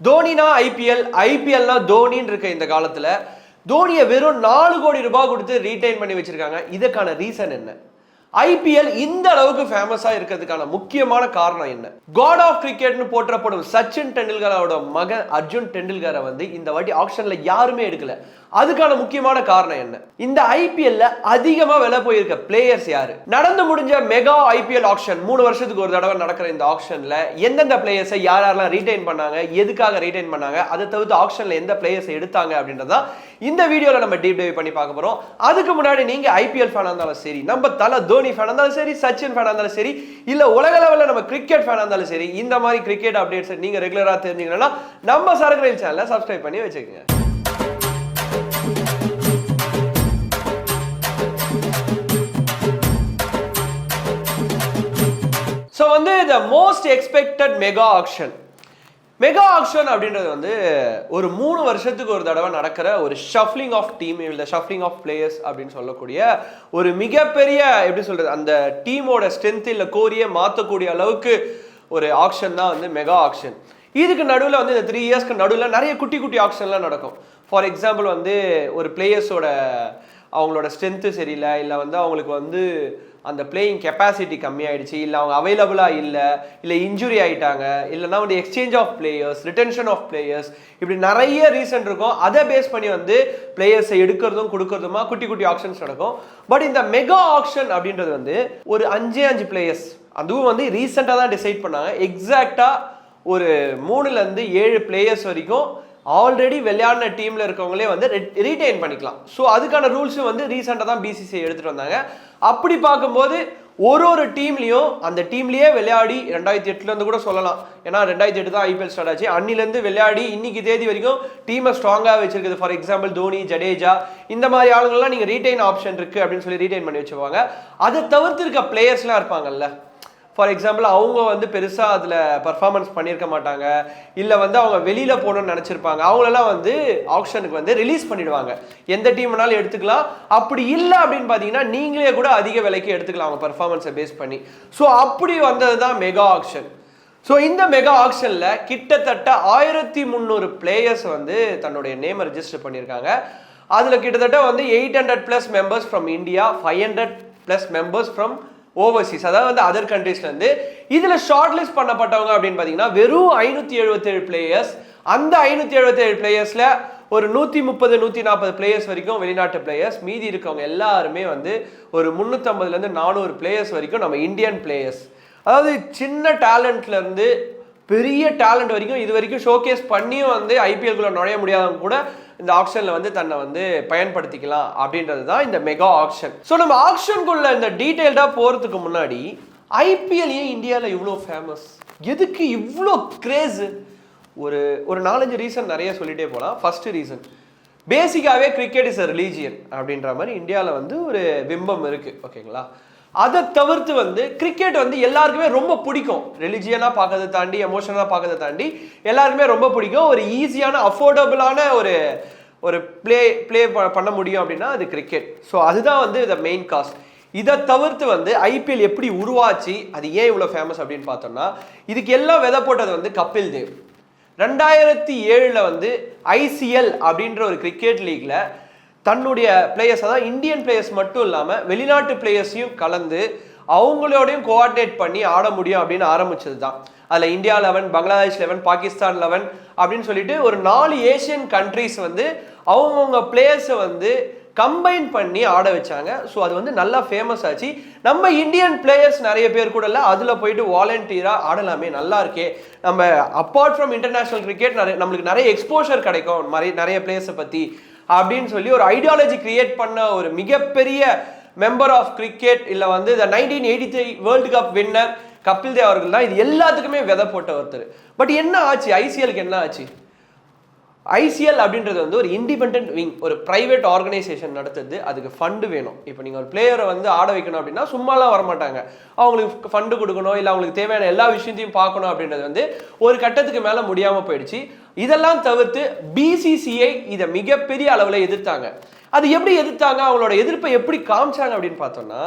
தோனினா ஐபிஎல்னா தோனின்னு இருக்க இந்த காலத்துல தோனியை வெறும் 4 கோடி ரூபாய் கொடுத்து ரீடைன் பண்ணி வச்சிருக்காங்க. இதுக்கான ரீசன் என்ன? ஐபிஎல் இந்த அளவுக்கு ஃபேமஸா இருக்கிறதுக்கான முக்கியமான காரணம் என்ன? காட் ஆஃப் கிரிக்கெட்னு போற்றப்படும் சச்சின் டெண்டுல்கரோட மகன் அர்ஜுன் டெண்டுல்கரை வந்து இந்த வாட்டி ஆக்ஷன்ல யாருமே எடுக்கல. அதுக்கான முக்கியமான காரணம் என்ன? இந்த ஐபிஎல்ல அதிகமா விலை போயிருக்க பிளேயர்ஸ் யாரு? நடந்து முடிஞ்ச மெகா ஐபிஎல் ஆக்ஷன் 3 வருஷத்துக்கு ஒரு தடவை நடக்கிற இந்த ஆக்ஷன்ல எந்தெந்த பிளேயர்ஸை யாரெல்லாம் ரீடைன் பண்ணாங்க, எதுக்காக ரீடைன் பண்ணாங்க, அதை தவிர்த்து ஆக்ஷன்ல எந்த பிளேயர்ஸை எடுத்தாங்க அப்படின்றதான் இந்த வீடியோல நம்ம டீப் டைவ் பண்ணி பார்க்க போறோம். அதுக்கு முன்னாடி நீங்க ஐபிஎல் ஃபேனா இருந்தாலும் சரி, நம்ம தல தோனி ஃபேனா இருந்தாலும் சரி, சச்சின் ஃபேனா இருந்தாலும் சரி, இல்ல உலக லெவல்ல நம்ம கிரிக்கெட் ஃபேனா இருந்தாலும் சரி, இந்த மாதிரி கிரிக்கெட் அப்டேட்ஸ் நீங்க ரெகுலரா தெரிஞ்சுக்கணும்னா நம்ம சரக்கு ரயில் சேனலை சப்ஸ்கிரைப் பண்ணி வச்சுக்கோங்க. ஸோ வந்து the most expected mega action அப்படின்றது வந்து ஒரு 3 வருஷத்துக்கு ஒரு தடவை நடக்கிற ஒரு ஷஃப்லிங் ஆஃப் டீம் இல்லை ஷஃப்லிங் ஆஃப் பிளேயர்ஸ் அப்படின்னு சொல்லக்கூடிய ஒரு மிகப்பெரிய எப்படி சொல்றது அந்த டீமோட ஸ்ட்ரென்த் இல்லை கோரியை மாற்றக்கூடிய அளவுக்கு ஒரு ஆக்ஷன் தான் வந்து மெகா ஆக்ஷன். இதுக்கு நடுவில் வந்து இந்த 3 இயர்ஸ்க்கு நடுவில் நிறைய குட்டி குட்டி ஆக்ஷன்லாம் நடக்கும். ஃபார் எக்ஸாம்பிள் வந்து ஒரு பிளேயர்ஸோட அவங்களோட ஸ்ட்ரென்த்து சரியில்லை, இல்லை வந்து அவங்களுக்கு வந்து அந்த பிளேயிங் கெப்பாசிட்டி கம்மியாயிடுச்சு, இல்லை அவங்க அவைலபிளாக இல்லை இன்ஜுரி ஆகிட்டாங்க, இல்லைனா வந்து exchange of players, retention of players, இப்படி நிறைய ரீசன் இருக்கும். அதை பேஸ் பண்ணி வந்து பிளேயர்ஸை எடுக்கிறதும் கொடுக்கறதுமா குட்டி குட்டி ஆக்ஷன்ஸ் நடக்கும். பட் இந்த மெகா ஆக்ஷன் அப்படின்றது வந்து ஒரு 5 பிளேயர்ஸ், அதுவும் வந்து ரீசெண்டாக தான் டிசைட் பண்ணாங்க. எக்ஸாக்டாக ஒரு 3-7 பிளேயர்ஸ் வரைக்கும் ஆல்ரெடி விளையாடின டீம்ல இருக்கவங்களே வந்து ரீடைன் பண்ணிக்கலாம். ஸோ அதுக்கான ரூல்ஸும் வந்து ரீசெண்டாக தான் பிசிசிஐ எடுத்துட்டு வந்தாங்க. அப்படி பார்க்கும்போது ஒரு டீம்லையும் அந்த டீம்லேயே விளையாடி 2008 கூட சொல்லலாம், ஏன்னா 2008 தான் ஐபிஎல் ஸ்டார்ட் ஆச்சு. அன்னிலேருந்து விளையாடி இன்னைக்கு தேதி வரைக்கும் டீமை ஸ்ட்ராங்காக வச்சிருக்குது. ஃபார் எக்ஸாம்பிள் தோனி, ஜடேஜா, இந்த மாதிரி ஆளுங்கள்லாம் நீங்கள் ரீடைன் ஆப்ஷன் இருக்கு அப்படின்னு சொல்லி ரீடைன் பண்ணி வச்சுருவாங்க. அதை தவிர்த்து இருக்க பிளேயர்ஸ்லாம் இருப்பாங்கல்ல, ஃபார் எக்ஸாம்பிள் அவங்க வந்து பெருசாக அதில் பர்ஃபார்மன்ஸ் பண்ணியிருக்க மாட்டாங்க, இல்லை வந்து அவங்க வெளியில் போகணும்னு நினச்சிருப்பாங்க, அவங்களெல்லாம் வந்து ஆக்ஷனுக்கு வந்து ரிலீஸ் பண்ணிடுவாங்க. எந்த டீம்னாலும் எடுத்துக்கலாம். அப்படி இல்லை அப்படின்னு பார்த்தீங்கன்னா நீங்களே கூட அதிக விலைக்கு எடுத்துக்கலாம் அவங்க பர்ஃபார்மன்ஸை பேஸ் பண்ணி. ஸோ அப்படி வந்தது தான் மெகா ஆக்ஷன். ஸோ இந்த மெகா ஆக்ஷனில் கிட்டத்தட்ட 1300 பிளேயர்ஸ் வந்து தன்னுடைய நேமை ரெஜிஸ்டர் பண்ணியிருக்காங்க. அதில் கிட்டத்தட்ட வந்து 800+ members from India, 500+ members from Overseas, அதாவது வந்து அதர் கண்ட்ரீஸ்லேருந்து. இதில் ஷார்ட் லிஸ்ட் பண்ணப்பட்டவங்க அப்படின்னு பார்த்தீங்கன்னா வெறும் 577 பிளேயர்ஸ். அந்த 577 பிளேயர்ஸில் ஒரு 130-140 பிளேயர்ஸ் வரைக்கும் வெளிநாட்டு பிளேயர்ஸ், மீதி இருக்கவங்க எல்லாருமே வந்து ஒரு 350-400 பிளேயர்ஸ் வரைக்கும் நம்ம இந்தியன் பிளேயர்ஸ். அதாவது சின்ன டேலண்ட்லேருந்து பெரிய டேலண்ட் வரைக்கும் இது வரைக்கும் ஷோகேஸ் பண்ணியும் வந்து ஐபிஎல்குள்ளே நுழைய முடியாதவங்க கூட இந்த ஆக்ஷனில் வந்து தன்னை வந்து பயன்படுத்திக்கலாம் அப்படின்றது தான் இந்த மெகா ஆக்ஷன். ஸோ நம்ம ஆக்ஷனுக்குள்ள இந்த டீட்டெயில்டாக போகிறதுக்கு முன்னாடி ஐபிஎல் ஏன் இந்தியாவில் இவ்வளோ ஃபேமஸ், எதுக்கு இவ்வளோ கிரேஸு, ஒரு 4-5 ரீசன் நிறைய சொல்லிட்டே போகலாம். ஃபர்ஸ்ட் ரீசன், பேசிக்காகவே கிரிக்கெட் இஸ் அ ரிலீஜியன் அப்படின்ற மாதிரி இந்தியாவில் வந்து ஒரு பிம்பம் இருக்குது, ஓகேங்களா. அதை தவிர்த்து வந்து கிரிக்கெட் வந்து எல்லாருக்குமே ரொம்ப பிடிக்கும். ரிலிஜியனாக பார்க்கறதை தாண்டி, எமோஷனலாக பார்க்கறதை தாண்டி எல்லாருக்குமே ரொம்ப பிடிக்கும். ஒரு ஈஸியான அஃபோர்டபுளான ஒரு ப்ளே பண்ண முடியும் அப்படின்னா அது கிரிக்கெட். ஸோ அதுதான் வந்து த மெயின் காஸ். இதை தவிர்த்து வந்து ஐபிஎல் எப்படி உருவாச்சு, அது ஏன் இவ்வளோ ஃபேமஸ் அப்படின்னு பார்த்தோம்னா இதுக்கு எல்லாம் விதை போட்டது வந்து கபில் தேவ். 2007 வந்து ஐசிஎல் அப்படின்ற ஒரு கிரிக்கெட் லீக்ல தன்னுடைய பிளேயர்ஸ், அதாவது இந்தியன் பிளேயர்ஸ் மட்டும் இல்லாமல் வெளிநாட்டு பிளேயர்ஸையும் கலந்து அவங்களோடையும் கோஆர்டினேட் பண்ணி ஆட முடியும் அப்படின்னு ஆரம்பிச்சது தான். அதில் இந்தியா 11, பங்களாதேஷ் 11, பாகிஸ்தான் 11 அப்படின்னு சொல்லிட்டு ஒரு 4 ஏஷியன் கண்ட்ரிஸ் வந்து அவங்கவுங்க பிளேயர்ஸை வந்து கம்பைன் பண்ணி ஆட வச்சாங்க. ஸோ அது வந்து நல்லா ஃபேமஸ் ஆச்சு. நம்ம இந்தியன் பிளேயர்ஸ் நிறைய பேர் கூட இல்லை, அதில் போயிட்டு வாலண்டியராக ஆடலாமே, நல்லா இருக்கே, நம்ம அப்பார்ட் ஃப்ரம் இன்டர்நேஷ்னல் கிரிக்கெட் நம்மளுக்கு நிறைய எக்ஸ்போஷர் கிடைக்கும் நிறைய பிளேயர்ஸை பற்றி அப்படின்னு சொல்லி ஒரு ஐடியாலஜி கிரியேட் பண்ண ஒரு மிகப்பெரிய மெம்பர் ஆஃப் கிரிக்கெட், இல்லை வந்து இந்த 1983 world cup winner Kapil Dev அவர்கள் தான். இது எல்லாத்துக்குமே விதை போட்ட ஒருத்தர். பட் என்ன ஆச்சு, ஐசிஎலுக்கு என்ன ஆச்சு? ஐசிஎல் அப்படின்றது வந்து ஒரு இண்டிபெண்டன்ட் விங், ஒரு பிரைவேட் ஆர்கனைசேஷன் நடத்துது. அதுக்கு ஃபண்டு வேணும். இப்போ நீங்கள் ஒரு பிளேயரை வந்து ஆட வைக்கணும் அப்படின்னா சும்மாலாம் வரமாட்டாங்க, அவங்களுக்கு ஃபண்டு கொடுக்கணும், இல்லை அவங்களுக்கு தேவையான எல்லா விஷயத்தையும் பார்க்கணும் அப்படின்றது வந்து ஒரு கட்டத்துக்கு மேலே முடியாமல் போயிடுச்சு. இதெல்லாம் தவிர்த்து பிசிசிஐ இதை மிகப்பெரிய அளவில் எதிர்த்தாங்க. அது எப்படி எதிர்த்தாங்க, அவங்களோட எதிர்ப்பை எப்படி காமிச்சாங்க அப்படின்னு பார்த்தோம்னா,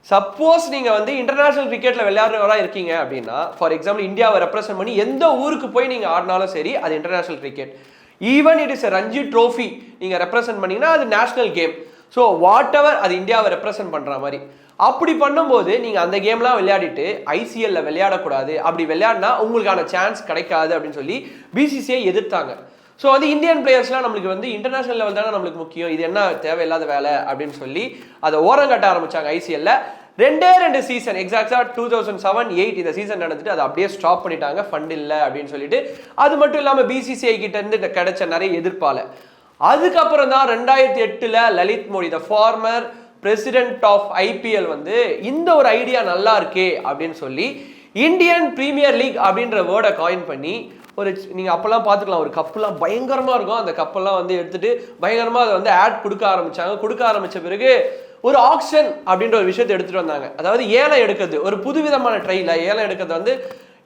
சப்போஸ் நீங்கள் வந்து இன்டர்நேஷனல் கிரிக்கெட்டில் விளையாடுறவராக இருக்கீங்க அப்படின்னா, ஃபார் எக்ஸாம்பிள் இந்தியாவை ரெப்ரசென்ட் பண்ணி எந்த ஊருக்கு போய் நீங்கள் ஆடினாலும் சரி, அது international cricket. Even it is a Ranji trophy நீங்கள் ரெப்ரசென்ட் பண்ணீங்கன்னா அது national game. So what ever அது இந்தியாவை ரெப்ரசென்ட் பண்ணுற மாதிரி. அப்படி பண்ணும்போது நீங்கள் அந்த கேம்லாம் விளையாடிட்டு ஐசிஎல்ல விளையாடக்கூடாது, அப்படி விளையாடினா உங்களுக்கான சான்ஸ் கிடைக்காது அப்படின்னு சொல்லி பிசிசிஐ எதிர்த்தாங்க. ஸோ வந்து இந்தியன் பிளேயர்ஸ்லாம் நம்மளுக்கு வந்து இன்டர்நேஷனல் லெவல் தானே நம்மளுக்கு முக்கியம், இது என்ன தேவையில்லாத வேலை அப்படின்னு சொல்லி அதை ஓரங்கட்ட ஆரம்பிச்சாங்க. ஐசிஎல்ல 2 சீசன் எக்ஸாக்டா 2007-8 இந்த சீசன் நடந்துட்டு அதை அப்படியே ஸ்டாப் பண்ணிட்டாங்க, ஃபண்ட் இல்லை அப்படின்னு சொல்லிட்டு. அது மட்டும் இல்லாமல் பிசிசிஐ கிட்ட இருந்து கிடைச்ச நிறைய எதிர்ப்பால அதுக்கப்புறம் தான் 2008 லலித் மோடி த ஃபார்மர் பிரசிடென்ட் ஆஃப் ஐபிஎல் வந்து இந்த ஒரு ஐடியா நல்லா இருக்கே அப்படின்னு சொல்லி இந்தியன் பிரீமியர் லீக் அப்படின்ற வேர்டை காயின் பண்ணி ஒரு நீங்கள் அப்போல்லாம் பார்த்துக்கலாம், ஒரு கப்பெல்லாம் பயங்கரமாக இருக்கும், அந்த கப்பெல்லாம் வந்து எடுத்துகிட்டு பயங்கரமாக அதை வந்து ஆட் கொடுக்க ஆரம்பித்தாங்க. கொடுக்க ஆரம்பித்த பிறகு ஒரு ஆக்ஷன் அப்படின்ற ஒரு விஷயத்தை எடுத்துகிட்டு வந்தாங்க. அதாவது ஏலம் எடுக்கிறது, ஒரு புதுவிதமான ட்ரையில் ஏலம் எடுக்கிறது வந்து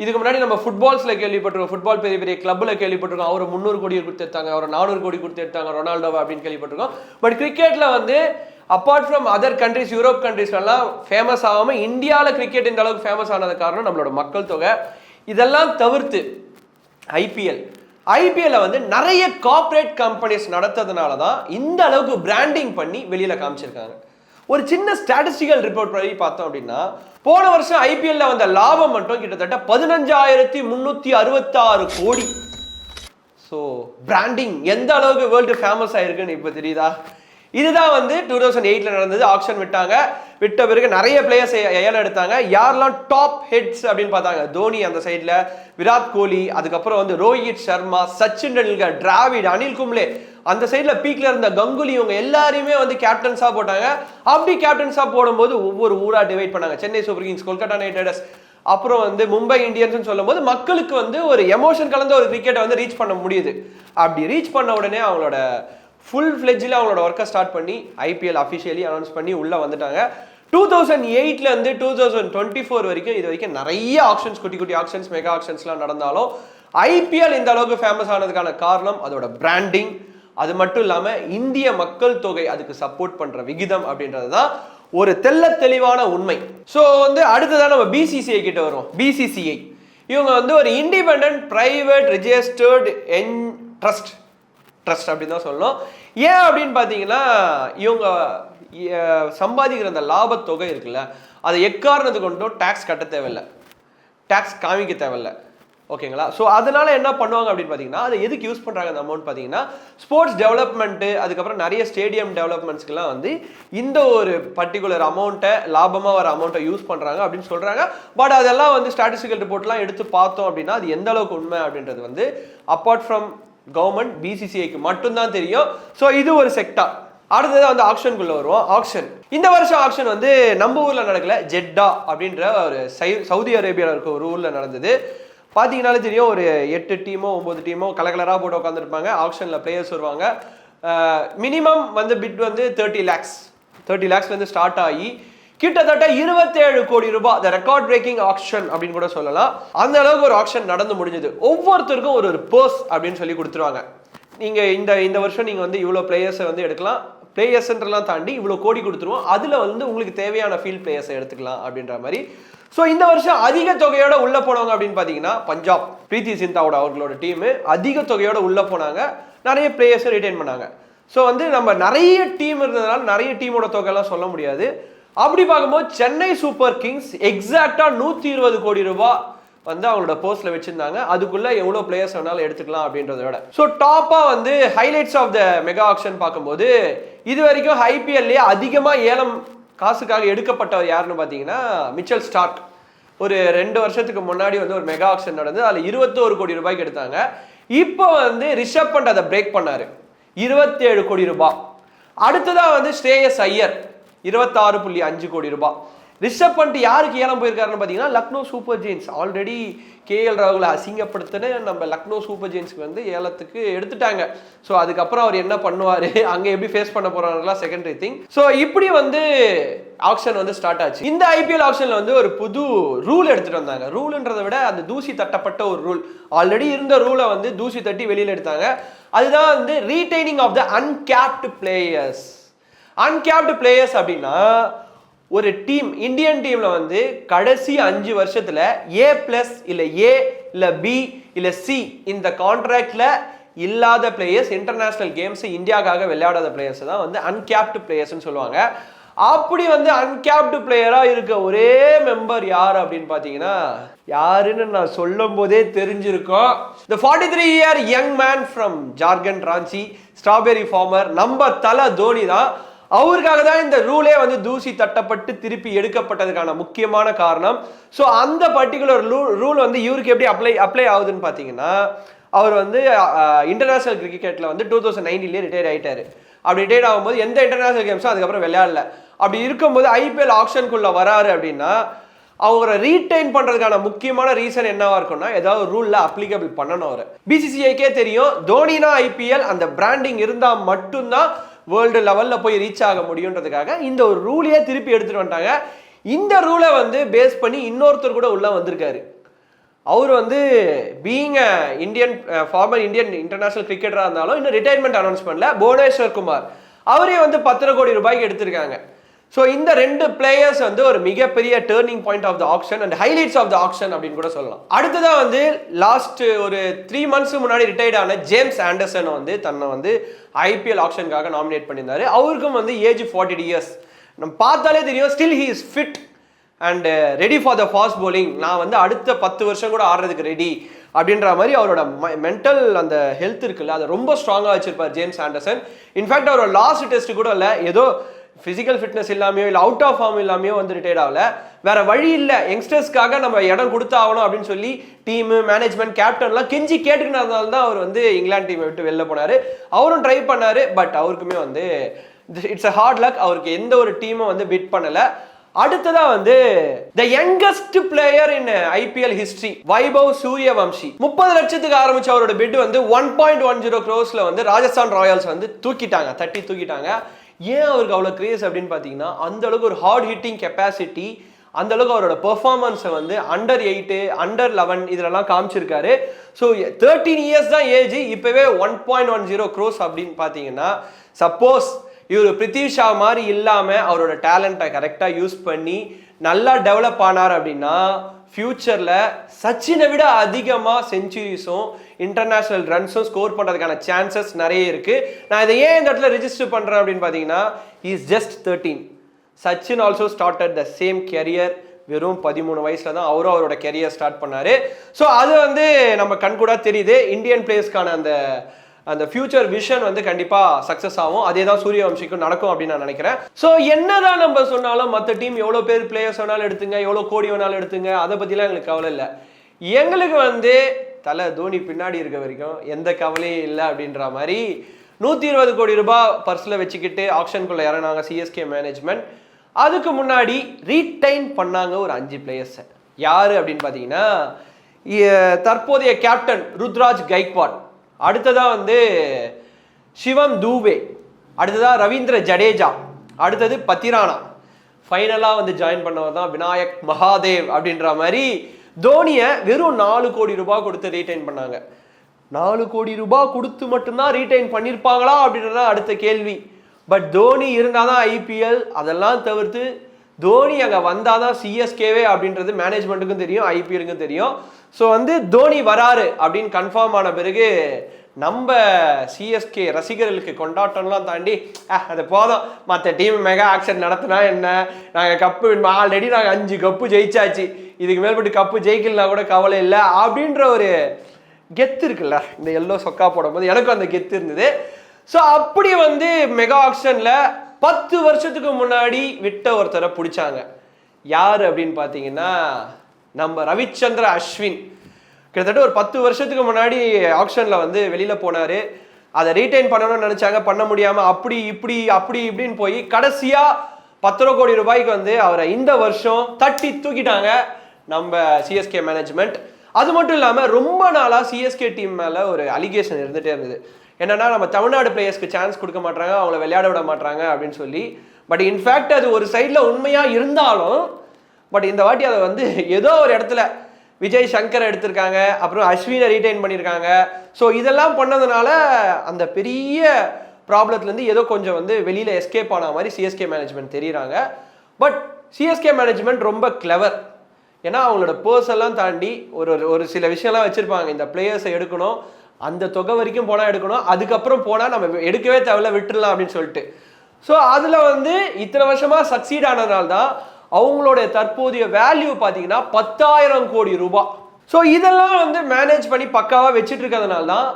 இதுக்கு முன்னாடி நம்ம ஃபுட்பால்ஸில் கேள்விப்பட்டிருக்கோம், ஃபுட்பால் பெரிய பெரிய கிளப்பில் கேள்விப்பட்டிருக்கோம், அவர் 300 கோடி கொடுத்து எடுத்தாங்க, அவர் 400 கோடி கொடுத்து எடுத்தாங்க ரொனால்டோவா அப்படின்னு கேள்விப்பட்டிருக்கோம். பட் கிரிக்கெட்டில் வந்து apart from other countries, Europe கண்ட்ரீஸ்லாம் ஃபேமஸ் ஆகாமல் இந்தியாவில் கிரிக்கெட் இந்த அளவுக்கு ஃபேமஸ் ஆனது காரணம் நம்மளோட மக்கள் தொகை. இதெல்லாம் தவிர்த்து ஐபிஎல்ல வந்து நிறைய கார்ப்பரேட் கம்பெனிஸ் நடத்ததுனால தான் இந்த அளவுக்கு பிராண்டிங் பண்ணி வெளியில காமிச்சிருக்காங்க. ஒரு சின்ன ஸ்டாட்டிஸ்டிக்கல் ரிப்போர்ட் படி பார்த்தோம் அப்படின்னா, போன வருஷம் ஐபிஎல்ல வந்த லாபம் மட்டும் கிட்டத்தட்ட 15,366 கோடி. ஸோ பிராண்டிங் எந்த அளவுக்கு வேர்ல்டு ஃபேமஸ் ஆயிருக்குன்னு இப்போ தெரியுதா? இதுதான் வந்து 2008 நடந்தது. ஆக்ஷன் விட்ட பிறகு நிறைய பிளேயர்ஸ் ஏலம் எடுத்தாங்க. யாரெல்லாம் டாப் ஹெட்ஸ் அப்படின்னு பார்த்தாங்க, தோனி அந்த சைடில், விராட் கோலி, அதுக்கப்புறம் வந்து ரோஹித் சர்மா, சச்சின் டெண்டுல்கர், டிராவிட், அனில் கும்ளே, அந்த சைடில் பீக்ல இருந்த கங்குலி, இவங்க எல்லாரையுமே வந்து கேப்டன்ஸாக போட்டாங்க. அப்படி கேப்டன்ஸாக போடும்போது ஒவ்வொரு ஊராக டிவைட் பண்ணாங்க. Chennai super Kings, Kolkata night Riders, அப்புறம் வந்து மும்பை இந்தியன்ஸ் சொல்லும் போது மக்களுக்கு வந்து ஒரு எமோஷன் கலந்த ஒரு கிரிக்கெட்டை வந்து ரீச் பண்ண முடியுது. அப்படி ரீச் பண்ண உடனே அவங்களோட ஃபுல் ஃப்ளெஜ்ல அவங்களோட ஒர்க்கை ஸ்டார்ட் பண்ணி ஐபிஎல் அஃபிஷியலி அனௌன்ஸ் பண்ணி உள்ளே வந்துட்டாங்க. 2008 2024 வரைக்கும் இது வரைக்கும் நிறைய ஆக்ஷன்ஸ், குட்டி குட்டி ஆக்ஷன்ஸ், மெகா ஆக்ஷன்ஸ்லாம் நடந்தாலும் ஐபிஎல் இந்த அளவுக்கு ஃபேமஸ் ஆனதுக்கான காரணம் அதோட பிராண்டிங். அது மட்டும் இல்லாமல் இந்திய மக்கள் தொகை அதுக்கு சப்போர்ட் பண்ணுற விகிதம் அப்படின்றது தான் ஒரு தெளிவான உண்மை. ஸோ வந்து அடுத்ததான் நம்ம பிசிசிஐ கிட்ட வருவோம். பிசிசிஐ இவங்க வந்து ஒரு இண்டிபெண்டன்ட் பிரைவேட் ரெஜிஸ்டர்டு ட்ரஸ்ட் அப்படின்னு தான் சொல்லணும். ஏன் அப்படின்னு பார்த்தீங்கன்னா, இவங்க சம்பாதிக்கிற அந்த லாபத்தொகை இருக்குல்ல, அதை எக்காரணத்து கொண்டும் டேக்ஸ் கட்ட தேவையில்லை, டேக்ஸ் காமிக்க தேவையில்லை. ஓகேங்களா? ஸோ அதனால என்ன பண்ணுவாங்க அப்படின்னு பார்த்தீங்கன்னா, அதை எதுக்கு யூஸ் பண்ணுறாங்க அந்த அமௌண்ட் பார்த்தீங்கன்னா, ஸ்போர்ட்ஸ் டெவலப்மெண்ட்டு, அதுக்கப்புறம் நிறைய ஸ்டேடியம் டெவலப்மெண்ட்ஸ்க்கெல்லாம் வந்து இந்த ஒரு பர்டிகுலர் அமௌண்ட்டை, லாபமாக வர அமௌண்ட்டை யூஸ் பண்ணுறாங்க அப்படின்னு சொல்கிறாங்க. பட் அதெல்லாம் வந்து ஸ்டாட்டிஸ்டிக்கல் ரிப்போர்ட்லாம் எடுத்து பார்த்தோம் அப்படின்னா அது எந்த அளவுக்கு உண்மை அப்படின்றது வந்து அப்பார்ட் ஃப்ரம் கவர்மெண்ட் பிசிசிஐக்கு மட்டும்தான் தெரியும். ஸோ இது ஒரு செக்டார். அடுத்தது வந்து ஆக்ஷனுக்குள்ள வருவோம். ஆக்ஷன் இந்த வருஷம் ஆக்ஷன் வந்து நம்ம ஊரில் நடக்கல, ஜெட்டா அப்படின்ற ஒரு சவுதி அரேபியாவில் இருக்க ஒரு ஊரில் நடந்தது. பார்த்தீங்கன்னாலே தெரியும், ஒரு 8 டீமோ 9 டீமோ கலராக போட்டு உட்காந்துருப்பாங்க. ஆக்ஷனில் பிளேயர்ஸ் வருவாங்க. மினிமம் வந்து பிட் வந்து 30 lakhs ஸ்டார்ட் ஆகி கிட்டத்தட்ட 27 கோடி ரூபாய், த ரெக்கார்ட் பிரேக்கிங் ஆக்ஷன் அப்படின்னு கூட சொல்லலாம். அந்த அளவுக்கு ஒரு ஆக்ஷன் நடந்து முடிஞ்சது. ஒவ்வொருத்தருக்கும் ஒரு பர்ஸ் அப்படின்னு சொல்லி கொடுத்துருவாங்க. நீங்கள் இந்த வருஷம் நீங்கள் வந்து இவ்வளோ பிளேயர்ஸை வந்து எடுக்கலாம், பிளேயர்ஸ்ன்றலாம் தாண்டி இவ்வளோ கோடி கொடுத்துருவோம், அதில் வந்து உங்களுக்கு தேவையான ஃபீல்ட் பிளேயர்ஸை எடுத்துக்கலாம் அப்படின்ற மாதிரி. ஸோ இந்த வருஷம் அதிக தொகையோட உள்ளே போனவங்க அப்படின்னு பார்த்தீங்கன்னா பஞ்சாப், பிரீத்தி சிந்தாவோட அவர்களோட டீமு அதிக தொகையோட உள்ளே போனாங்க, நிறைய பிளேயர்ஸை ரிட்டைன் பண்ணாங்க. ஸோ வந்து நம்ம நிறைய டீம் இருந்ததுனால நிறைய டீமோட தொகையெல்லாம் சொல்ல முடியாது. அப்படி பார்க்கும்போது சென்னை சூப்பர் கிங்ஸ் எக்ஸாக்டா 120 கோடி ரூபாய் வந்து அவங்களோட போஸ்ட்ல வச்சிருந்தாங்க. அதுக்குள்ள எவ்வளவு பிளேயர்ஸ் வேணாலும் எடுத்துக்கலாம் அப்படின்றத விட. ஸோ டாப்பா வந்து highlights of the mega auction பார்க்கும்போது இது வரைக்கும் ஐபிஎல்லே அதிகமாக ஏலம் காசுக்காக எடுக்கப்பட்டவர் யாருன்னு பார்த்தீங்கன்னா மிச்சல் ஸ்டார்க். ஒரு 2 வருஷத்துக்கு முன்னாடி வந்து ஒரு மெகா ஆக்ஷன் நடந்து அதில் 21 கோடி ரூபாய்க்கு எடுத்தாங்க. இப்போ வந்து ரிஷப் பண்ட் அதை பிரேக் பண்ணாரு, 27 கோடி ரூபாய். அடுத்ததா வந்து ஸ்ரேயஸ் ஐயர் 26.5 கோடி ரூபாய். ரிஷப் பண்ட் யாருக்கு ஏலம் போயிருக்காருன்னு பார்த்தீங்கன்னா Lucknow Super Giants. Already KL ராகுலை அசிங்கப்படுத்தின நம்ம லக்னோ சூப்பர் ஜெயின்ஸ்க்கு வந்து ஏலத்துக்கு எடுத்துட்டாங்க. ஸோ அதுக்கப்புறம் அவர் என்ன பண்ணுவார், அங்கே எப்படி ஃபேஸ் பண்ண போறாருலாம் செகண்டரி திங். ஸோ இப்படி வந்து ஆக்ஷன் வந்து ஸ்டார்ட் ஆச்சு. இந்த ஐபிஎல் ஆக்ஷன்ல வந்து ஒரு புது ரூல் எடுத்துட்டு வந்தாங்க. ரூல்ன்றதை விட அந்த தூசி தட்டப்பட்ட ஒரு ரூல். ஆல்ரெடி இருந்த ரூலை வந்து தூசி தட்டி வெளியில் எடுத்தாங்க. அதுதான் வந்து retaining of the uncapped players. Uncapped players அப்படின்னா ஒரு டீம் இந்தியன் டீம்ல வந்து கடைசி 5 வருஷத்துல A+ இல்ல A இல்ல B இல்ல C இந்த கான்ட்ராக்ட்ல இல்லாத பிளேயர்ஸ், இன்டர்நேஷனல் கேம்ஸ் இந்தியாவுக்காக விளையாடாத பிளேயர்ஸ் தான் வந்து அன்கேப்டு பிளேயர்ஸ்னு சொல்லுவாங்க. அப்படி வந்து அன்கேப்டு பிளேயரா இருக்க ஒரே மெம்பர் யார் அப்படின்னு பாத்தீங்கன்னா, யாருன்னு நான் சொல்லும் போதே தெரிஞ்சிருக்கோம். The 43-year young man from Jharkhand Ranchi strawberry farmer நம்ம தல தோனி தான். அவருக்காக தான் இந்த ரூலே வந்து தூசி தட்டப்பட்டு திருப்பி எடுக்கப்பட்டதுக்கான முக்கியமான காரணம். ஸோ அந்த பர்டிகுலர் ரூல் வந்து இவருக்கு எப்படி அப்ளை ஆகுதுன்னு பார்த்தீங்கன்னா, அவர் வந்து இன்டர்நேஷனல் கிரிக்கெட்டில் வந்து 2019 ரிட்டையர் ஆகிட்டாரு. அப்படி ரிட்டையர் ஆகும்போது எந்த இன்டர்நேஷனல் கேம்ஸும் அதுக்கப்புறம் விளையாடல. அப்படி இருக்கும்போது ஐபிஎல் ஆப்ஷனுக்குள்ள வராரு அப்படின்னா, அவரை ரீடைன் பண்றதுக்கான முக்கியமான ரீசன் என்னவா இருக்கும்னா, ஏதாவது ரூல்ல அப்ளிகபிள் பண்ணணும். அவர் பிசிசிஐக்கே தெரியும், தோனினா ஐபிஎல் அந்த பிராண்டிங் இருந்தா மட்டும்தான் வேர்ல்டு லெவல்ல போய் ரீச் ஆக முடியுன்றதுக்காக இந்த ஒரு ரூலையே திருப்பி எடுத்துட்டு வந்துட்டாங்க. இந்த ரூலை வந்து பேஸ் பண்ணி இன்னொருத்தர் கூட உள்ள வந்திருக்காரு. அவர் வந்து பீயிங் ஃபார்மர் இந்தியன் இன்டர்நேஷனல் கிரிக்கெட்டராக இருந்தாலும் இன்னும் ரிட்டையர்மெண்ட் அனௌன்ஸ் பண்ணல, புவனேஸ்வர் குமார். அவரே வந்து 10 கோடி ரூபாய்க்கு எடுத்திருக்காங்க. ஸோ இந்த 2 பிளேயர்ஸ் வந்து ஒரு மிகப்பெரிய turning point of the auction and highlights of the auction அப்படின்னு கூட சொல்லலாம். அடுத்ததான் வந்து லாஸ்ட் ஒரு 3 months முன்னாடி ரிட்டையர்ட் ஆன ஜேம்ஸ் ஆண்டர்சன் வந்து தன்னை வந்து ஐபிஎல் ஆக்ஷனுக்காக நாமினேட் பண்ணியிருந்தாரு. அவருக்கும் வந்து ஏஜ் 40 years. நம்ம பார்த்தாலே தெரியும், still he is fit and ready for the fast bowling. நான் வந்து அடுத்த 10 வருஷம் கூட ஆடுறதுக்கு ரெடி அப்படின்ற மாதிரி அவரோட மென்டல் அந்த ஹெல்த் இருக்குல்ல, அதை ரொம்ப ஸ்ட்ராங்காக வச்சிருப்பார் ஜேம்ஸ் ஆண்டர்சன். இன்ஃபேக்ட் அவரோட லாஸ்ட் டெஸ்ட் கூட இல்லை, ஏதோ ஃபிசிக்கல் ஃபிட்னஸ் இல்லாமையோ இல்லை அவுட் ஆஃப் ஃபார்ம் இல்லாமையோ வந்து ரிட்டையர்ட் ஆகல. வேற வழி இல்லை, யங்ஸ்டர்ஸ்க்காக நம்ம இடம் கொடுத்தாகணும் அப்படின்னு சொல்லி டீமு மேனேஜ்மெண்ட் கேப்டன்லாம் கெஞ்சி கேட்டுக்கினதால தான் அவர் வந்து இங்கிலாந்து டீமை விட்டு வெளில போனார். அவரும் ட்ரை பண்ணார், பட் அவருக்குமே வந்து இட்ஸ் அ ஹார்ட் லக். அவருக்கு எந்த ஒரு டீமும் வந்து பிட் பண்ணலை. அடுத்ததா வந்து the youngest player in IPL history Vaibhav Suryavanshi 30 லட்சத்துக்கு ஆரம்பிச்ச அவரோட பிட் வந்து 1.10 crores வந்து ராஜஸ்தான் ராயல்ஸ் வந்து தட்டி தூக்கிட்டாங்க. ஏன் அவருக்கு அவ்வளோ கிரேஸ் அப்படின்னு பார்த்தீங்கன்னா, அந்த அளவுக்கு ஒரு ஹார்ட் ஹிட்டிங் கெப்பாசிட்டி, அந்த அளவுக்கு அவரோட பெர்ஃபார்மன்ஸை வந்து Under 8 Under 11 இதெல்லாம் காமிச்சிருக்காரு. ஸோ 13 years தான் ஏஜ், இப்போவே 1.10 crores அப்படின்னு பார்த்தீங்கன்னா, சப்போஸ் இவர் பிருத்திவி ஷா மாதிரி இல்லாமல் அவரோட டேலண்ட்டை கரெக்டாக யூஸ் பண்ணி நல்லா டெவலப் ஆனார் அப்படின்னா, ஃபியூச்சரில் சச்சினை விட அதிகமாக செஞ்சுரிஸும் இன்டர்நேஷ்னல் ரன்ஸும் ஸ்கோர் பண்ணுறதுக்கான சான்சஸ் நிறைய இருக்குது. நான் இதை ஏன் இந்த இடத்துல ரிஜிஸ்டர் பண்ணுறேன் அப்படின்னு பார்த்தீங்கன்னா, is just 13. Sachin also started the same career. வெறும் 13 வயசுல தான் அவரும் அவரோட கெரியர் ஸ்டார்ட் பண்ணார். ஸோ அது வந்து நம்ம கண்கூடா தெரியுது. இந்தியன் பிளேயர்ஸ்க்கான அந்த ஃபியூச்சர் விஷன் வந்து கண்டிப்பாக சக்ஸஸ் ஆகும். அதே தான் சூரியவம்சிக்கும் நடக்கும் அப்படின்னு நான் நினைக்கிறேன். ஸோ என்னதான் நம்ம சொன்னாலும் மற்ற டீம் எவ்வளோ பேர் பிளேயர்ஸ் வேணாலும் எடுத்துங்க, எவ்வளோ கோடி வேணாலும் எடுத்துங்க, அதை பற்றிலாம் எங்களுக்கு கவலை இல்லை. எங்களுக்கு வந்து தலை தோனி பின்னாடி இருக்க வரைக்கும் எந்த கவலையும் இல்லை அப்படின்ற மாதிரி 120 கோடி ரூபாய் பர்ஸில் வச்சுக்கிட்டு ஆக்ஷனுக்குள்ளே இறங்கினாங்க சிஎஸ்கே மேனேஜ்மெண்ட். அதுக்கு முன்னாடி ரீடைன் பண்ணாங்க ஒரு 5 பிளேயர்ஸை. யார் அப்படின்னு பார்த்தீங்கன்னா, தற்போதைய கேப்டன் ருத்ராஜ் கைக்வாட், அடுத்ததா வந்து சிவம் தூபே, அடுத்ததா ரவீந்திர ஜடேஜா, அடுத்தது பத்திரானா, ஃபைனலாக வந்து ஜாயின் பண்ணவர் தான் விநாயக் மகாதேவ் அப்படின்ற மாதிரி தோனியை வெறும் 4 கோடி ரூபாய் கொடுத்து ரீடைன் பண்ணாங்க. 4 கோடி ரூபாய் கொடுத்து மட்டும்தான் ரீடைன் பண்ணியிருப்பாங்களா அப்படின்றதான் அடுத்த கேள்வி. பட் தோனி இருந்தால் தான் ஐபிஎல், அதெல்லாம் தவிர்த்து தோனி அங்கே வந்தால் தான் சிஎஸ்கேவே அப்படின்றது மேனேஜ்மெண்ட்டுக்கும் தெரியும், ஐபிஎலுக்கும் தெரியும். ஸோ வந்து தோனி வராரு அப்படின்னு கன்ஃபார்ம் ஆன பிறகு நம்ம சிஎஸ்கே ரசிகர்களுக்கு கொண்டாட்டம்லாம் தாண்டி அது போதும், மற்ற டீம் மெகா ஆக்ஷன் நடத்தினா என்ன, நாங்கள் கப்பு ஆல்ரெடி நாங்கள் 5 கப்பு ஜெயிச்சாச்சு, இதுக்கு மேற்பட்டு கப்பு ஜெயிக்கலனா கூட கவலை இல்லை அப்படின்ற ஒரு கெத்து இருக்குல்ல, இந்த எல்லோ சொக்கா போடும்போது எனக்கும் அந்த கெத்து இருந்தது. ஸோ அப்படி வந்து மெகா ஆக்ஷனில் 10 வருஷத்துக்கு முன்னாடி விட்ட ஒருத்தரை பிடிச்சாங்க. யார் அப்படின்னு பார்த்தீங்கன்னா, நம்ம ரவிச்சந்திர அஸ்வின். கிட்டத்தட்ட ஒரு 10 வருஷத்துக்கு முன்னாடி ஆக்ஷனில் வந்து வெளியில் போனார். அதை ரீடைன் பண்ணணும்னு நினச்சாங்க, பண்ண முடியாமல் அப்படி இப்படின்னு போய் கடைசியாக 10 கோடி ரூபாய்க்கு வந்து அவரை இந்த வருஷம் தட்டி தூக்கிட்டாங்க நம்ம சிஎஸ்கே மேனேஜ்மெண்ட். அது மட்டும் இல்லாமல் ரொம்ப நாளாக சிஎஸ்கே டீம் மேலே ஒரு அலிகேஷன் இருந்துகிட்டே இருந்தது. என்னன்னா, நம்ம தமிழ்நாடு பிளேயர்ஸ்க்கு சான்ஸ் கொடுக்க மாட்டாங்க, அவங்கள விளையாட விட மாட்டாங்க அப்படின்னு சொல்லி. பட் இன்ஃபேக்ட் அது ஒரு சைடில் உண்மையாக இருந்தாலும், பட் இந்த வாட்டி அதை வந்து ஏதோ ஒரு இடத்துல விஜய் சங்கரை எடுத்திருக்காங்க, அப்புறம் அஸ்வினை ரீடைன் பண்ணியிருக்காங்க. ஸோ இதெல்லாம் பண்ணதுனால அந்த பெரிய ப்ராப்ளத்துலேருந்து ஏதோ கொஞ்சம் வந்து வெளியில் எஸ்கேப் ஆன மாதிரி சிஎஸ்கே மேனேஜ்மெண்ட் தெரியுறாங்க. பட் சிஎஸ்கே மேனேஜ்மெண்ட் ரொம்ப கிளவர். ஏன்னா அவங்களோட பர்ஸெல்லாம் தாண்டி ஒரு சில விஷயம்லாம் வச்சுருப்பாங்க. இந்த பிளேயர்ஸை எடுக்கணும், அந்த தொகை வரைக்கும் போனால் எடுக்கணும், அதுக்கப்புறம் போனால் நம்ம எடுக்கவே தேவையில்ல, விட்டுடலாம் அப்படின்னு சொல்லிட்டு. ஸோ அதில் வந்து இத்தனை வருஷமாக சக்சீட் ஆனதுனால தான் அவங்களோட தற்போதைய வேல்யூ பார்த்தீங்கன்னா 10,000 கோடி ரூபாய். ஸோ இதெல்லாம் வந்து மேனேஜ் பண்ணி பக்காவாக வச்சுட்டு இருக்கிறதுனால தான்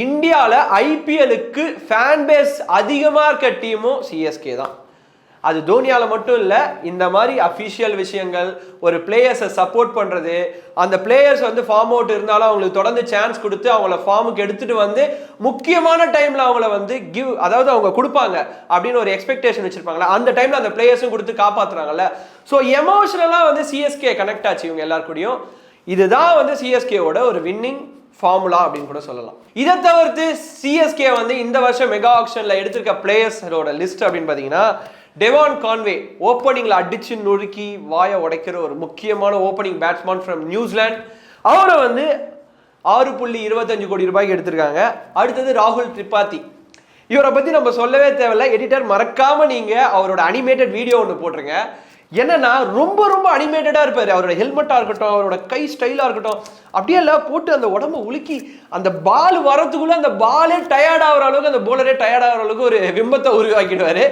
இந்தியாவில் ஐபிஎலுக்கு ஃபேன் பேஸ் அதிகமாக இருக்க டீமும் சிஎஸ்கே தான். அது தோனியால் மட்டும் இல்லை, இந்த மாதிரி அஃபிஷியல் விஷயங்கள், ஒரு பிளேயர்ஸை சப்போர்ட் பண்ணுறது, அந்த பிளேயர்ஸ் வந்து ஃபார்ம் அவுட் இருந்தாலும் அவங்களுக்கு தொடர்ந்து சான்ஸ் கொடுத்து அவங்கள ஃபார்முக்கு எடுத்துகிட்டு வந்து முக்கியமான டைமில் அவங்கள வந்து அதாவது அவங்க கொடுப்பாங்க அப்படின்னு ஒரு எக்ஸ்பெக்டேஷன் வச்சுருப்பாங்களா, அந்த டைமில் அந்த பிளேயர்ஸும் கொடுத்து காப்பாற்றுறாங்கல்ல. ஸோ எமோஷனலாக வந்து சிஎஸ்கே கனெக்ட் ஆச்சு இவங்க எல்லாருக்கூடையும். இதுதான் வந்து சிஎஸ்கேவோட ஒரு வின்னிங் ஃபார்முலா அப்படின்னு கூட சொல்லலாம். இதை தவிர்த்து சிஎஸ்கே வந்து இந்த வருஷம் மெகா ஆக்ஷனில் எடுத்திருக்க பிளேயர்ஸோட லிஸ்ட் அப்படின்னு பார்த்தீங்கன்னா, டெவான் கான்வே ஓப்பனிங்ல அடிச்சு நொறுக்கி வாயை உடைக்கிற ஒரு முக்கியமான ஓப்பனிங் பேட்ஸ்மேன் ஃப்ரம் நியூசிலாந்து. அவரை வந்து 6.25 கோடி ரூபாய்க்கு எடுத்திருக்காங்க. அடுத்தது ராகுல் திரிபாதி. இவரை பற்றி நம்ம சொல்லவே தேவையில்லை. எடிட்டர் மறக்காம நீங்கள் அவரோட அனிமேட்டட் வீடியோ ஒன்று போட்டுருங்க. என்னன்னா ரொம்ப ரொம்ப அனிமேட்டடாக இருப்பார். அவரோட ஹெல்மெட்டாக இருக்கட்டும், அவரோட கை ஸ்டைலாக இருக்கட்டும், அப்படியே எல்லாம் போட்டு அந்த உடம்பு உலுக்கி அந்த பால் வரத்துக்குள்ளே அந்த பாலே டயர்ட் ஆகிற அளவுக்கு, அந்த போலரே டயர்ட் ஆகிற அளவுக்கு ஒரு விம்பத்தை உருவாக்கிடுவார்.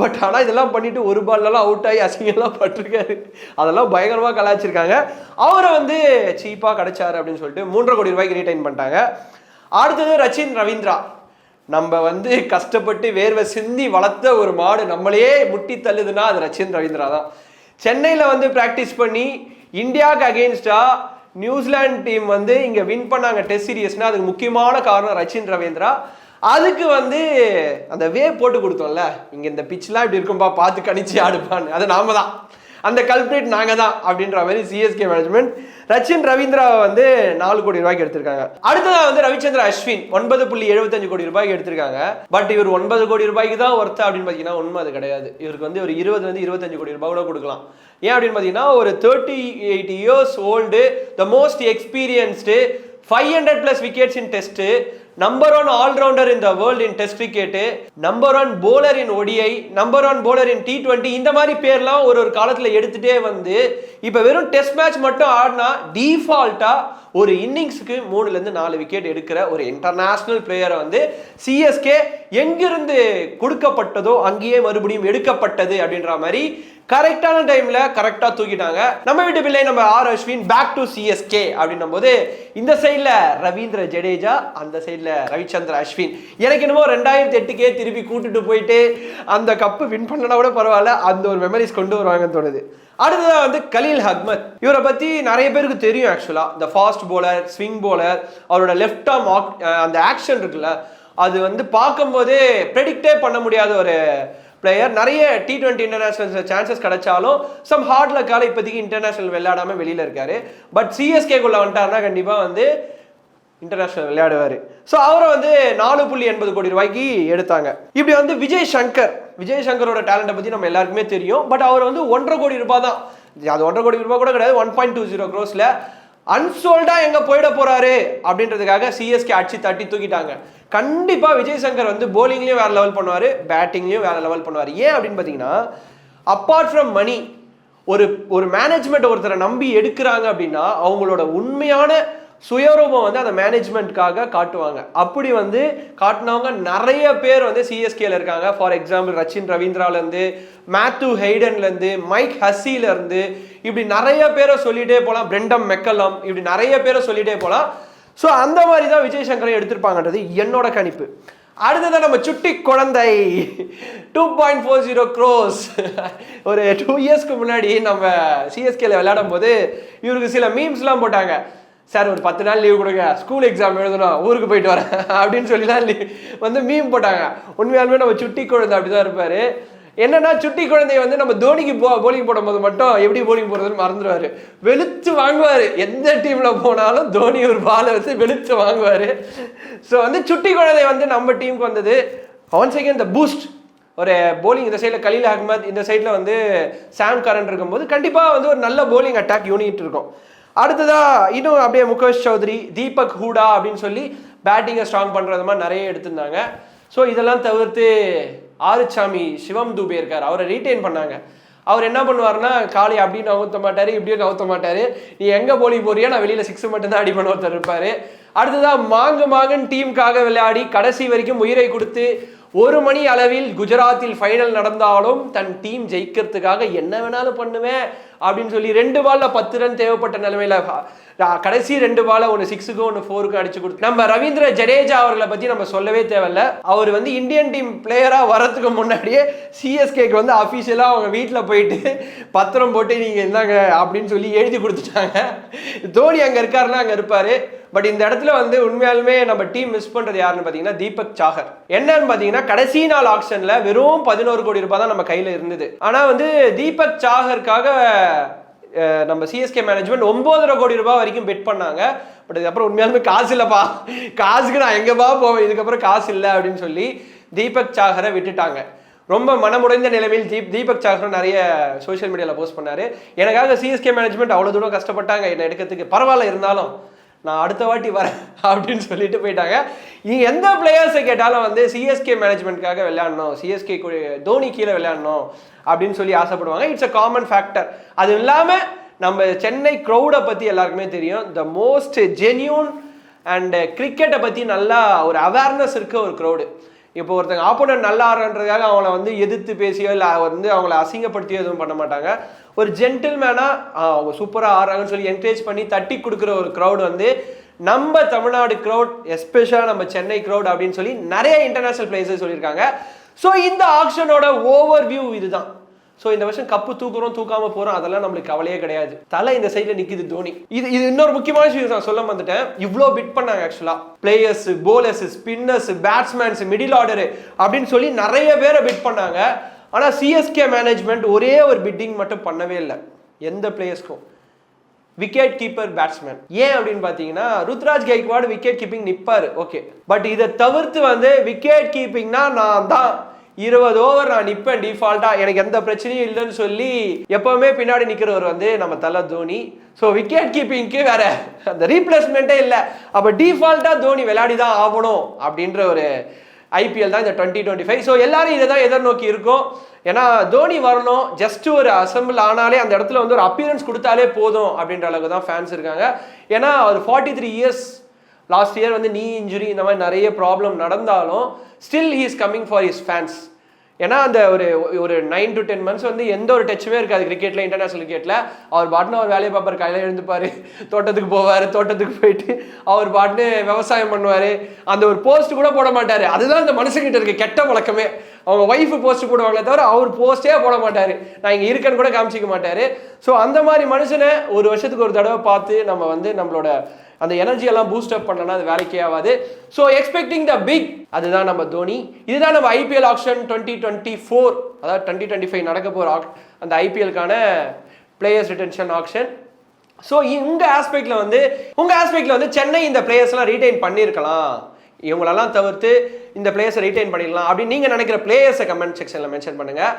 பட் ஆனால் இதெல்லாம் பண்ணிட்டு ஒரு பால்லாம் அவுட் ஆகி அசிங்கெல்லாம் பட்டிருக்காரு. அதெல்லாம் பயங்கரமாக கலாய்ச்சிருக்காங்க. அவரை வந்து சீப்பாக கிடைச்சாரு அப்படின்னு சொல்லிட்டு 3.5 கோடி ரூபாய்க்கு ரீடைன் பண்ணிட்டாங்க. அடுத்தது ரச்சின் ரவீந்திரா. நம்ம வந்து கஷ்டப்பட்டு வேர்வை சிந்தி வளர்த்த ஒரு மாடு நம்மளையே முட்டி தள்ளுதுன்னா அது ரச்சின் ரவீந்திரா தான். சென்னையில் வந்து ப்ராக்டிஸ் பண்ணி இந்தியாவுக்கு அகெயின்ஸ்டா நியூசிலாந்து டீம் வந்து இங்கே வின் பண்ணாங்க டெஸ்ட் சீரியஸ்னா, அதுக்கு முக்கியமான காரணம் ரச்சின் ரவீந்திரா. அதுக்கு வந்து அந்த வேவ் போட்டு கொடுத்தோம்ல, இங்கே இந்த பிச்லாம் இப்படி இருக்கும்பா பார்த்து கணிச்சு ஆடுப்பான்னு, அது நாம தான், அந்த கல்பிரேட் நாங்கள் தான் அப்படின்ற மாதிரி சிஎஸ்கே மேனேஜ்மெண்ட் ரச்சின் ரவீந்திராவை வந்து 4 கோடி ரூபாய்க்கு எடுத்திருக்காங்க. அடுத்ததான் வந்து ரவிச்சந்திர அஸ்வின் 9.75 கோடி ரூபாய்க்கு எடுத்திருக்காங்க. பட் இவர் 9 கோடி ரூபாய்க்கு தான் ஒர்த் அப்படின்னு பார்த்தீங்கன்னா உண்மை அது கிடையாது. இவருக்கு வந்து ஒரு 20-25 கோடி ரூபாய் கூட கொடுக்கலாம். ஏன் அப்படின்னு பார்த்தீங்கன்னா, ஒரு 38 years old, the most experienced, 500+ wickets in test, number 1 allrounder in the world in test cricket, number 1 bowler in ODI, number 1 bowler in T20, இந்த மாதிரி பேர்லாம் ஒரு காலத்தில் எடுத்துட்டே வந்து இப்போ வெறும் டெஸ்ட் மேட்ச் மட்டும் ஆடினா டிஃபால்ட்டா ஒரு இன்னிங்ஸுக்கு 3-4 விக்கெட் எடுக்கிற ஒரு இன்டர்நேஷனல் பிளேயரை வந்து சிஎஸ்கே எங்கிருந்து கொடுக்கப்பட்டதோ அங்கேயே மறுபடியும் எடுக்கப்பட்டது அப்படின்ற மாதிரி கரெக்டான டைம்ல கரெக்டா தூக்கிட்டாங்க. நம்ம வீட்டு பிள்ளை நம்ம R Ashwin back to CSK அப்படின்னும் போது இந்த சைட்ல ரவீந்திர ஜடேஜா, அந்த சைட்ல ரவிச்சந்திர அஸ்வின். எனக்கு என்னமோ 2008 திருப்பி கூட்டிட்டு போயிட்டு அந்த கப்பு வின் பண்ணனா கூட பரவாயில்ல, அந்த ஒரு மெமரிஸ் கொண்டு வருவாங்கன்னு தோணுது. அடுத்ததான் வந்து கலீல் அஹ்மத். இவரை பத்தி நிறைய பேருக்கு தெரியும். ஆக்சுவலா இந்த ஃபாஸ்ட் போலர், ஸ்விங் போலர், அவரோட லெஃப்ட் ஆர்ம் அந்த ஆக்ஷன் இருக்குல்ல, அது வந்து பார்க்கும்போதே ப்ரெடிக்டே பண்ண முடியாத ஒரு பிளேயர். நிறைய T20 இன்டர்நேஷனல் சான்சஸ் கிடைச்சாலும் சம் ஹார்ட் லக்கால இப்போதைக்கு இன்டர்நேஷனல் விளையாடாம வெளியில இருக்காரு. பட் சிஎஸ்கேக்குள்ள வந்துட்டாருன்னா கண்டிப்பா வந்து இன்டர்நேஷனல் விளையாடுவார். ஸோ அவரை வந்து 4.80 கோடி ரூபாய்க்கு எடுத்தாங்க. இப்படி வந்து விஜய் சங்கரோட டேலண்ட்டை பற்றி நம்ம எல்லாருக்குமே தெரியும். பட் அவர் வந்து 1.5 கோடி ரூபாய் தான், அது 1.5 கோடி ரூபாய் கூட கிடையாது, 1.20 crores அன்சோல்டா எங்க போயிட போறாரு அப்படின்றதுக்காக சிஎஸ்கே அடிச்சு தட்டி தூக்கிட்டாங்க. கண்டிப்பா விஜய் சங்கர் வந்து போலிங்லயும் வேற லெவல் பண்ணுவாரு, பேட்டிங்லயும் வேற லெவல் பண்ணுவாரு. ஏன் அப்படின்னு பாத்தீங்கன்னா, அப்பார்ட் ஃப்ரம் மணி, ஒரு மேனேஜ்மெண்ட் ஒருத்தரை நம்பி எடுக்கிறாங்க அப்படின்னா அவங்களோட உண்மையான சுயரூபம் வந்து அந்த மேனேஜ்மெண்ட்காக காட்டுவாங்க. அப்படி வந்து காட்டினவங்க நிறைய பேர் வந்து சிஎஸ்கேல இருக்காங்க. ஃபார் எக்ஸாம்பிள் ரச்சின் ரவீந்திராலேருந்து, மேத்யூ ஹெய்டன்லேருந்து, மைக் ஹஸ்ஸிலேருந்து, இப்படி நிறைய பேரை சொல்லிட்டே போகலாம். பிரெண்டம் மெக்கலம், இப்படி நிறைய பேரை சொல்லிட்டே போகலாம். ஸோ அந்த மாதிரி தான் விஜய் சங்கரை எடுத்திருப்பாங்கன்றது என்னோட கணிப்பு. அடுத்ததான் நம்ம சுட்டி குழந்தை 2.40 crores. ஒரு 2 yearsக்கு முன்னாடி நம்ம சிஎஸ்கேல விளையாடும் போது இவருக்கு சில மீம்ஸ்லாம் போட்டாங்க. சார் ஒரு 10 நாள் லீவ் கொடுங்க, ஸ்கூல் எக்ஸாம் எழுதணும், ஊருக்கு போயிட்டு வரேன் அப்படின்னு சொல்லிலாம் வந்து மீம் போட்டாங்க. உண்மையாலுமே நம்ம சுட்டி குழந்தை அப்படிதான் இருப்பாரு. என்னன்னா, சுட்டி குழந்தைய வந்து நம்ம தோனிக்கு போலிங் போடும்போது மட்டும் எப்படி போலிங் போடுறதுன்னு மறந்துடுவாரு. வெளுத்து வாங்குவாரு. எந்த டீம்ல போனாலும் தோனி ஒரு பாலை வச்சு வெளுத்து வாங்குவாரு. ஸோ வந்து சுட்டி குழந்தை வந்து நம்ம டீமுக்கு வந்தது. ஒன்ஸ் அகேன் இந்த பூஸ்ட், ஒரு போலிங் இந்த சைடில் கலீல் அஹ்மத், இந்த சைடில் வந்து சாம் கரன் இருக்கும்போது கண்டிப்பாக வந்து ஒரு நல்ல போலிங் அட்டாக் யூனிட் இருக்கும். அடுத்ததா இன்னும் அப்படியே முகேஷ் சௌத்ரி, தீபக் ஹூடா அப்படின்னு சொல்லி பேட்டிங்கை ஸ்ட்ராங் பண்ணுறது மாதிரி நிறைய எடுத்திருந்தாங்க. ஸோ இதெல்லாம் தவிர்த்து ஆறுச்சாமி சிவம் தூபே இருக்கார், அவரை ரீட்டைன் பண்ணாங்க. அவர் என்ன பண்ணுவாருன்னா காளி அப்படின்னு நகர்த்த மாட்டாரு, இப்படியும் நகர்த்த மாட்டாரு. நீ எங்க போறியா, நான் வெளியில 6 மட்டும் தான் அடிப்பேன் ஒருத்தர் இருப்பாரு. அடுத்ததான் மாங்கன் டீமுக்காக விளையாடி கடைசி வரைக்கும் உயிரை கொடுத்து 1 மணி அளவில் குஜராத்தில் ஃபைனல் நடந்தாலும் தன் டீம் ஜெயிக்கிறதுக்காக என்ன வேணாலும் பண்ணுவேன் அப்படின்னு சொல்லி 2 பால்ல 10 ரன் தேவைப்பட்ட நிலைமையில கடைசி 2 பால 1 6க்கும் 1 4க்கும் அடிச்சு கொடுத்து நம்ம ரவீந்திர ஜடேஜா அவர்களை பத்தி நம்ம சொல்லவே தேவையில்ல. அவர் வந்து இந்தியன் டீம் பிளேயரா வரதுக்கு முன்னாடியே சிஎஸ்கேக்கு வந்து அபிஷியலா அவங்க வீட்டில் போயிட்டு பத்திரம் போட்டு நீங்க இருந்தாங்க அப்படின்னு சொல்லி எழுதி கொடுத்துட்டாங்க. தோனி அங்க இருக்காருன்னா அங்க இருப்பாரு. பட் இந்த இடத்துல வந்து உண்மையாலுமே நம்ம டீம் மிஸ் பண்றது யாருன்னு பாத்தீங்கன்னா தீபக் சாகர். என்னன்னு பாத்தீங்கன்னா கடைசி நாள் ஆக்ஷன்ல வெறும் 11 கோடி ரூபாய் தான் நம்ம கையில இருந்தது. ஆனா வந்து தீபக் சாகருக்காக நம்ம சிஎஸ்கே மேனேஜ்மெண்ட் 9.5 கோடி ரூபாய் வரைக்கும் பெட் பண்ணாங்க. பட் அதுக்கப்புறம் உண்மையாலுமே காசு இல்லப்பா, காசுக்கு நான் எங்கப்பா போவேன், இதுக்கப்புறம் காசு இல்லை அப்படின்னு சொல்லி தீபக் சாகரை விட்டுட்டாங்க. ரொம்ப மனமுடைந்த நிலைமையில் தீபக் சாகர் நிறைய சோஷியல் மீடியாவில் போஸ்ட் பண்ணாரு. எனக்காக சிஎஸ்கே மேனேஜ்மெண்ட் அவ்வளோ தூரம் கஷ்டப்பட்டாங்க என்னை எடுக்கிறதுக்கு, பரவாயில்ல இருந்தாலும் நான் அடுத்த வாட்டி வரேன் அப்படின்னு சொல்லிட்டு போயிட்டாங்க. இங்கே எந்த பிளேயர்ஸை கேட்டாலும் வந்து சிஎஸ்கே மேனேஜ்மெண்ட்காக விளையாடணும், சிஎஸ்கே தோனி கீழே விளையாடணும் அப்படின்னு சொல்லி ஆசைப்படுவாங்க. It's a common factor. அது இல்லாமல் நம்ம சென்னை க்ரௌடை பற்றி எல்லாருக்குமே தெரியும். த மோஸ்ட் ஜென்யூன் அண்ட் கிரிக்கெட்டை பற்றி நல்லா ஒரு அவேர்னஸ் இருக்க ஒரு க்ரௌடு. இப்போ ஒருத்தங்க ஆப்போனன்ட் நல்லா ஆடுறதுக்காக அவங்கள வந்து எதிர்த்து பேசியோ இல்லை வந்து அவங்கள அசிங்கப்படுத்தியோ எதுவும் பண்ண மாட்டாங்க. ஒரு ஜென்டில்மேனாக அவங்க சூப்பராக ஆடுறாங்கன்னு சொல்லி என்கரேஜ் பண்ணி தட்டி கொடுக்குற ஒரு க்ரௌட் வந்து நம்ம தமிழ்நாடு க்ரௌட், எஸ்பெஷலாக நம்ம சென்னை க்ரௌட் அப்படின்னு சொல்லி நிறைய இன்டர்நேஷனல் பிளேயர்ஸ் சொல்லியிருக்காங்க. ஸோ இந்த ஆக்ஷனோட ஓவர் வியூ இதுதான். ஸோ இந்த வருஷம் கப்பு தூக்குறோம் தூக்காம போறோம் அதெல்லாம் நம்மளுக்கு கவலையே கிடையாது. தலை இந்த சைடில் நிற்கிது தோனி. இது இன்னொரு முக்கியமான விஷயம் நான் சொல்ல வந்துட்டேன். இவ்வளோ பிட் பண்ணாங்க ஆக்சுவலாக players, bowlers, spinners, batsmen, middle order அப்படின்னு சொல்லி நிறைய பேரை பிட் பண்ணாங்க. ஆனால் சிஎஸ்கே மேனேஜ்மெண்ட் ஒரே ஒரு பிட்டிங் மட்டும் பண்ணவே இல்லை எந்த பிளேயர்ஸ்க்கும், விக்கெட் கீப்பர், பேட்ஸ்மேன். ஏன் அப்படின்னு பார்த்தீங்கன்னா ருத்ராஜ் கைக்வாட் விக்கெட் கீப்பிங் நிற்பாரு, ஓகே. பட் இதை தவிர்த்து வந்து விக்கெட் கீப்பிங்னா நான் தான் 20 ஓவர் நான் நிற்பேன் டிஃபால்ட்டா, எனக்கு எந்த பிரச்சனையும் இல்லைன்னு சொல்லி எப்பவுமே பின்னாடி நிற்கிறவர் வந்து நம்ம தலை தோனி. ஸோ விக்கெட் கீப்பிங்க்கு வேற அந்த ரீப்ளேஸ்மெண்ட்டே இல்லை. அப்போ டிஃபால்ட்டா தோனி விளையாடி தான் ஆகணும் அப்படின்ற ஒரு ஐபிஎல் தான் இந்த 2025. ஸோ எல்லாரும் இதை தான் எதிர்நோக்கி இருக்கும். ஏன்னா தோனி வரணும், ஜஸ்ட் ஒரு அசம்பிள் ஆனாலே அந்த இடத்துல வந்து ஒரு அப்பியரன்ஸ் கொடுத்தாலே போதும் அப்படின்ற அளவுக்கு தான் ஃபேன்ஸ் இருக்காங்க. ஏன்னா ஒரு 43 இயர்ஸ், லாஸ்ட் இயர் வந்து நீ இன்ஜுரி இந்த மாதிரி நிறைய ப்ராப்ளம் நடந்தாலும் still he is coming for his fans. ஏன்னா அந்த ஒரு 9 to 10 months வந்து எந்த ஒரு டச்சுமே இருக்காது கிரிக்கெட்டில், இன்டர்நேஷனல் கிரிக்கெட்டில். அவர் பாட்டுன்னு அவர் வேலையை பார்ப்பார், காலையில் எழுந்துப்பார், தோட்டத்துக்கு போவார், தோட்டத்துக்கு போயிட்டு அவர் பாட்டுன்னு விவசாயம் பண்ணுவார். அந்த ஒரு போஸ்ட் கூட போட மாட்டார். அதுதான் இந்த மனுஷங்கிட்ட இருக்க கெட்ட வழக்கமே. அவங்க ஒய்ஃபு போஸ்ட் போடுவாங்களே தவிர அவர் போஸ்டே போட மாட்டார், நான் இங்கே இருக்கேன்னு கூட காமிச்சிக்க மாட்டார். ஸோ அந்த மாதிரி மனுஷனை ஒரு வருஷத்துக்கு ஒரு தடவை பார்த்து நம்ம வந்து நம்மளோட அந்த எனர்ஜியெல்லாம் பூஸ்ட் அப் பண்ணனா அது வேலைக்கே ஆகாது. ஸோ எக்ஸ்பெக்டிங் த பிக், அதுதான் நம்ம தோனி. இதுதான் நம்ம ஐபிஎல் ஆக்ஷன் 2024, அதாவது 2025 நடக்க போகிற அந்த ஐபிஎல்கான பிளேயர்ஸ் ரிட்டென்ஷன் ஆக்ஷன். ஸோ உங்கள் ஆஸ்பெக்டில் வந்து சென்னை இந்த பிளேயர்ஸ்லாம் ரீடைன் பண்ணியிருக்கலாம், இவங்களெல்லாம் தவிர்த்து இந்த பிளேயர்ஸை ரீடைன் பண்ணிடலாம் அப்படின்னு நீங்கள் நினைக்கிற பிளேயர்ஸை கமெண்ட் செக்ஷனில் மென்ஷன் பண்ணுங்கள்.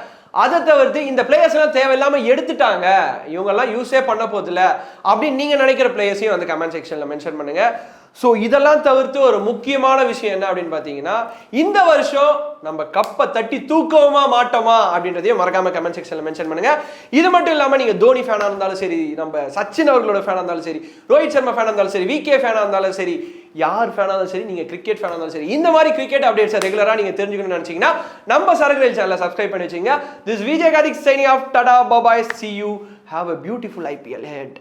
அதை தவிர்த்து இந்த பிளேயர்ஸ்லாம் தேவையில்லாமல் எடுத்துட்டாங்க, இவங்கெல்லாம் யூஸே பண்ண போதில்ல அப்படின்னு நீங்கள் நினைக்கிற பிளேயர்ஸையும் வந்து கமெண்ட் செக்ஷனில் மென்ஷன் பண்ணுங்கள். ஸோ இதெல்லாம் தவிர்த்து ஒரு முக்கியமான விஷயம் என்ன அப்படின்னு பார்த்தீங்கன்னா இந்த வருஷம் நம்ம கப்பை தட்டி தூக்கமா மாட்டோமா அப்படின்றதையும் மறக்காம கமெண்ட் செக்ஷனில் மென்ஷன் பண்ணுங்க. இது மட்டும் இல்லாமல் நீங்கள் தோனி ஃபேனாக இருந்தாலும் சரி, நம்ம சச்சின் அவர்களோட ஃபேனாக இருந்தாலும் சரி, ரோஹித் சர்மா ஃபேனாக இருந்தாலும் சரி, விகே ஃபேனாக இருந்தாலும் சரி, யார் ஃபேனாக இருந்தாலும் சரி, நீங்கள் கிரிக்கெட் ஃபேனாக இருந்தாலும் சரி, இந்த மாதிரி கிரிக்கெட் அப்டேட்ஸை ரெகுலராக நீங்கள் தெரிஞ்சுக்கணும்னு நினச்சிங்கன்னா நம்ம சரகுவேல் சேனலை சப்ஸ்கிரைப் பண்ணி வச்சுங்க. This Vijay Karthik signing off. Tata, bye, see you. Have a beautiful IPL ahead.